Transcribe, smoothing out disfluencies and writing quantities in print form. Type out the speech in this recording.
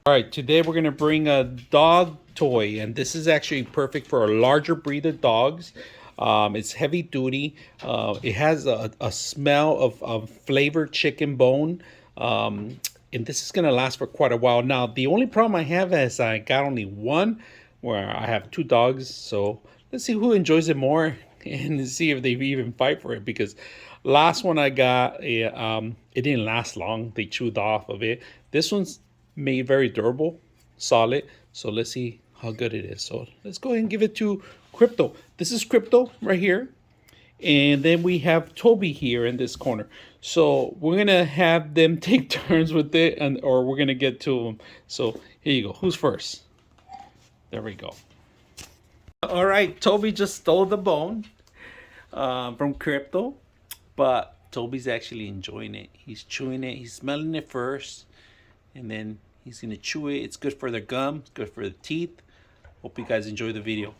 All right, today we're gonna bring a dog toy, and this is actually perfect for a larger breed of dogs. It's heavy duty. It has a smell of flavored chicken bone, and this is gonna last for quite a while. Now, the only problem I have is I got only one, where I have two dogs. So let's see who enjoys it more, and see if they even fight for it. Because last one I got, it didn't last long. They chewed off of it. This one's made very durable, solid. So let's see how good it is. So let's go ahead and give it to Crypto. This is Crypto right here. And then we have Toby here in this corner. So we're gonna have them take turns with it, and or we're gonna get to them. So here you go. Who's first? There we go. All right, Toby just stole the bone from Crypto, but Toby's actually enjoying it. He's chewing it. He's smelling it first, and then he's gonna chew it. It's good for the gum. It's good for the teeth. Hope you guys enjoy the video.